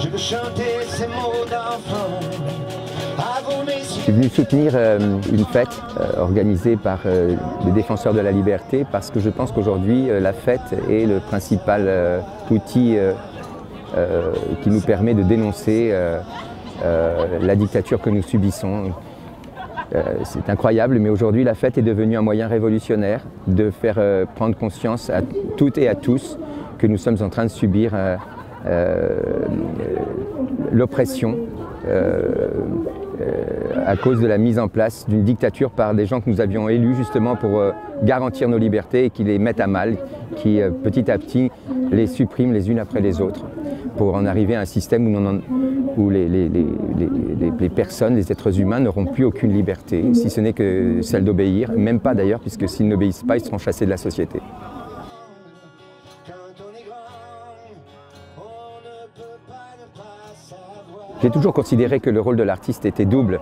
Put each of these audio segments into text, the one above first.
Je veux chanter ces mots d'enfant. Je suis venu soutenir une fête organisée par les défenseurs de la liberté parce que je pense qu'aujourd'hui la fête est le principal outil qui nous permet de dénoncer la dictature que nous subissons. C'est incroyable, mais aujourd'hui la fête est devenue un moyen révolutionnaire de faire prendre conscience à toutes et à tous que nous sommes en train de subir l'oppression à cause de la mise en place d'une dictature par des gens que nous avions élus justement pour garantir nos libertés et qui les mettent à mal, qui petit à petit les suppriment les unes après les autres pour en arriver à un système où les personnes, les êtres humains n'auront plus aucune liberté, si ce n'est que celle d'obéir, même pas d'ailleurs, puisque s'ils n'obéissent pas, ils seront chassés de la société. J'ai toujours considéré que le rôle de l'artiste était double.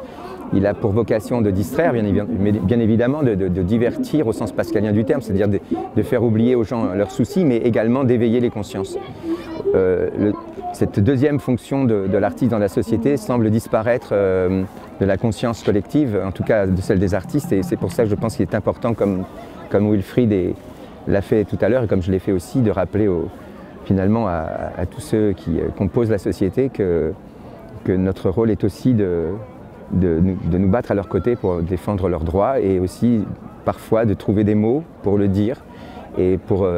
Il a pour vocation de distraire, bien évidemment, de divertir au sens pascalien du terme, c'est-à-dire de faire oublier aux gens leurs soucis, mais également d'éveiller les consciences. Cette deuxième fonction de l'artiste dans la société semble disparaître de la conscience collective, en tout cas de celle des artistes, et c'est pour ça que je pense qu'il est important, comme Wilfried l'a fait tout à l'heure, et comme je l'ai fait aussi, de rappeler finalement à tous ceux qui composent la société que notre rôle est aussi de nous battre à leur côté pour défendre leurs droits et aussi parfois de trouver des mots pour le dire et pour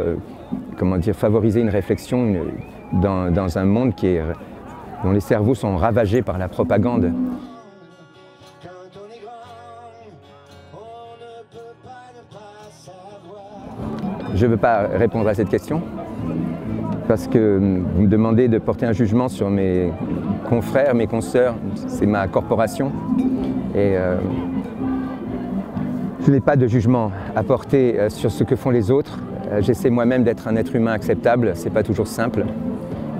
favoriser une réflexion dans un monde dont les cerveaux sont ravagés par la propagande. Je ne veux pas répondre à cette question parce que vous me demandez de porter un jugement sur mes confrères, mes consoeurs, c'est ma corporation et je n'ai pas de jugement à porter sur ce que font les autres. J'essaie moi-même d'être un être humain acceptable, c'est pas toujours simple,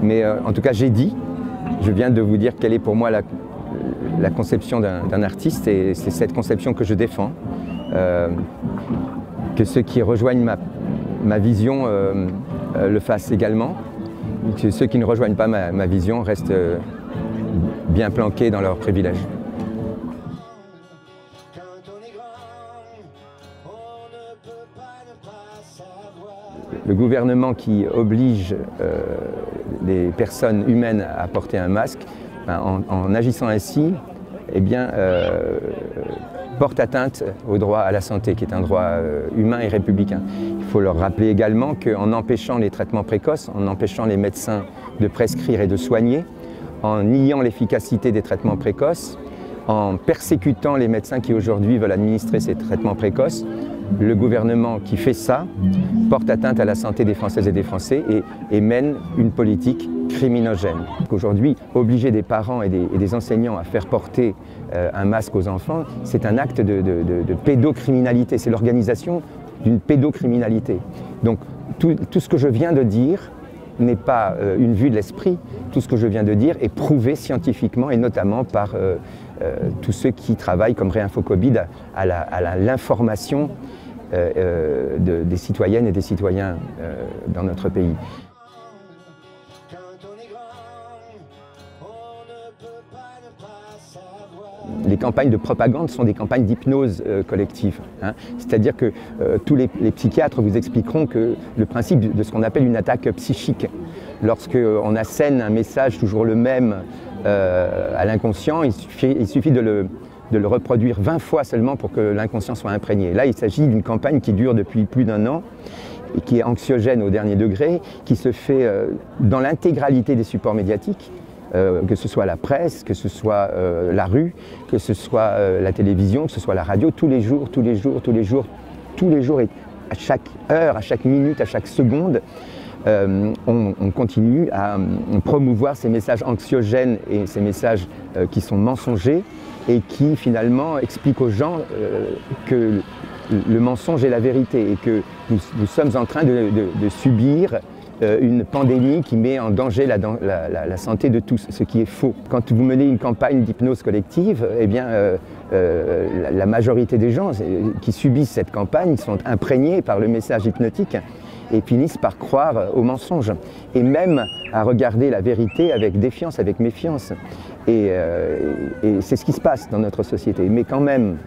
mais en tout cas je viens de vous dire quelle est pour moi la conception d'un artiste et c'est cette conception que je défends, que ceux qui rejoignent ma vision le fassent également, que ceux qui ne rejoignent pas ma vision restent bien planqués dans leurs privilèges. Le gouvernement qui oblige les personnes humaines à porter un masque, en agissant ainsi, eh bien, porte atteinte au droit à la santé, qui est un droit humain et républicain. Il faut leur rappeler également qu'en empêchant les traitements précoces, en empêchant les médecins de prescrire et de soigner, en niant l'efficacité des traitements précoces, en persécutant les médecins qui aujourd'hui veulent administrer ces traitements précoces, le gouvernement qui fait ça porte atteinte à la santé des Françaises et des Français et mène une politique criminogène. Aujourd'hui, obliger des parents et des enseignants à faire porter un masque aux enfants, c'est un acte de pédocriminalité, c'est l'organisation d'une pédocriminalité. Donc tout ce que je viens de dire n'est pas une vue de l'esprit, tout ce que je viens de dire est prouvé scientifiquement et notamment par tous ceux qui travaillent comme Réinfocobid à l'information des citoyennes et des citoyens dans notre pays. Les campagnes de propagande sont des campagnes d'hypnose collective. C'est-à-dire que tous les psychiatres vous expliqueront que le principe de ce qu'on appelle une attaque psychique, lorsqu'on assène un message toujours le même à l'inconscient, il suffit de le reproduire 20 fois seulement pour que l'inconscient soit imprégné. Là, il s'agit d'une campagne qui dure depuis plus d'1 an, et qui est anxiogène au dernier degré, qui se fait dans l'intégralité des supports médiatiques, que ce soit la presse, que ce soit la rue, que ce soit la télévision, que ce soit la radio, tous les jours, et à chaque heure, à chaque minute, à chaque seconde, on continue à promouvoir ces messages anxiogènes et ces messages qui sont mensongers et qui finalement expliquent aux gens que le mensonge est la vérité et que nous sommes en train de subir une pandémie qui met en danger la santé de tous, ce qui est faux. Quand vous menez une campagne d'hypnose collective, eh bien, la majorité des gens qui subissent cette campagne sont imprégnés par le message hypnotique et finissent par croire aux mensonges, et même à regarder la vérité avec défiance, avec méfiance. Et c'est ce qui se passe dans notre société. Mais quand même,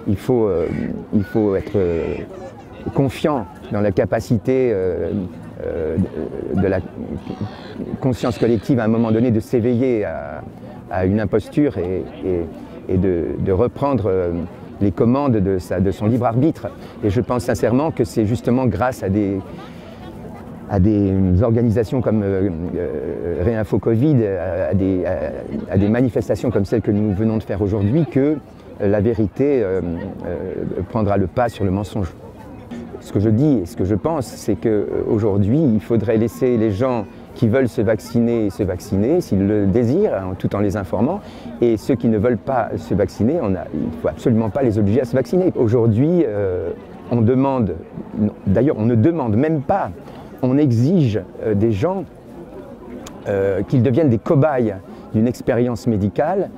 il faut être confiant dans la capacité de la conscience collective à un moment donné de s'éveiller à une imposture et de reprendre les commandes de son libre arbitre. Et je pense sincèrement que c'est justement grâce à des organisations comme Réinfo Covid, à des manifestations comme celles que nous venons de faire aujourd'hui, que la vérité prendra le pas sur le mensonge. Ce que je dis et ce que je pense, c'est qu'aujourd'hui, il faudrait laisser les gens qui veulent se vacciner, s'ils le désirent, tout en les informant. Et ceux qui ne veulent pas se vacciner, il ne faut absolument pas les obliger à se vacciner. Aujourd'hui, on demande, d'ailleurs on ne demande même pas, on exige des gens qu'ils deviennent des cobayes d'une expérience médicale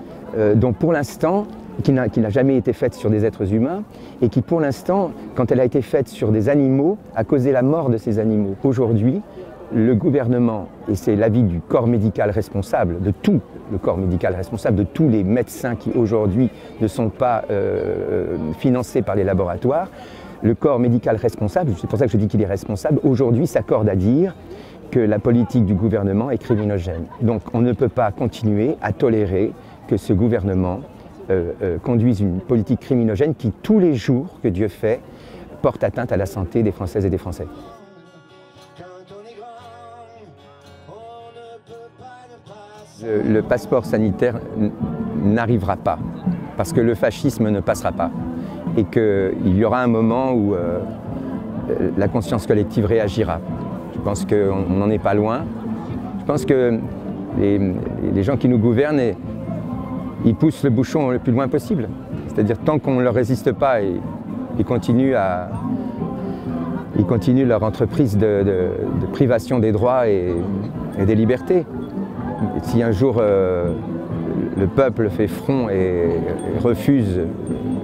dont pour l'instant, qui n'a jamais été faite sur des êtres humains et qui pour l'instant, quand elle a été faite sur des animaux, a causé la mort de ces animaux. Aujourd'hui, le gouvernement, et c'est l'avis du corps médical responsable, de tout le corps médical responsable, de tous les médecins qui aujourd'hui ne sont pas financés par les laboratoires, le corps médical responsable, c'est pour ça que je dis qu'il est responsable, aujourd'hui s'accorde à dire que la politique du gouvernement est criminogène. Donc on ne peut pas continuer à tolérer que ce gouvernement conduise une politique criminogène qui, tous les jours que Dieu fait, porte atteinte à la santé des Françaises et des Français. Le passeport sanitaire n'arrivera pas, parce que le fascisme ne passera pas. Et qu'il y aura un moment où la conscience collective réagira. Je pense qu'on n'en est pas loin. Je pense que les gens qui nous gouvernent, ils poussent le bouchon le plus loin possible. C'est-à-dire tant qu'on ne leur résiste pas, ils continuent leur entreprise de privation des droits et des libertés. Et si un jour le peuple fait front et refuse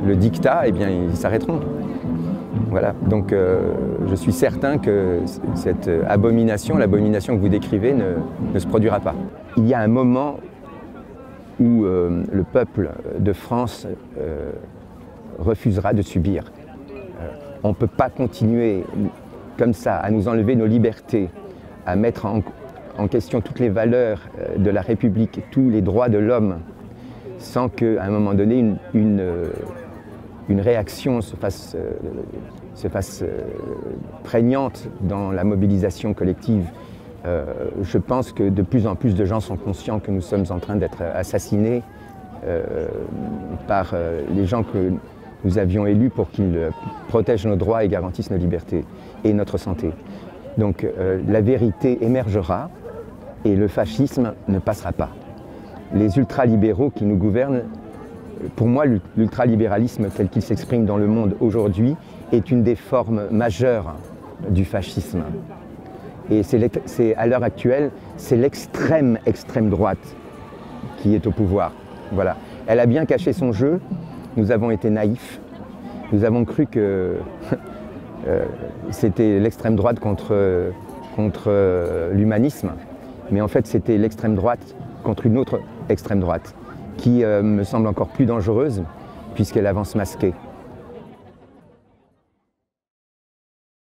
le dictat, eh bien ils s'arrêteront. Voilà. Donc je suis certain que cette abomination, l'abomination que vous décrivez, ne se produira pas. Il y a un moment où le peuple de France refusera de subir. On ne peut pas continuer comme ça à nous enlever nos libertés, à mettre en question toutes les valeurs de la République, tous les droits de l'homme, sans qu'à un moment donné, une réaction se fasse prégnante dans la mobilisation collective. Je pense que de plus en plus de gens sont conscients que nous sommes en train d'être assassinés par les gens que nous avions élus pour qu'ils protègent nos droits et garantissent nos libertés et notre santé. Donc la vérité émergera et le fascisme ne passera pas. Les ultralibéraux qui nous gouvernent, pour moi, l'ultralibéralisme tel qu'il s'exprime dans le monde aujourd'hui est une des formes majeures du fascisme. Et à l'heure actuelle, c'est l'extrême droite qui est au pouvoir. Voilà. Elle a bien caché son jeu, nous avons été naïfs, nous avons cru que c'était l'extrême droite contre l'humanisme, mais en fait c'était l'extrême droite contre une autre extrême droite qui me semble encore plus dangereuse puisqu'elle avance masquée.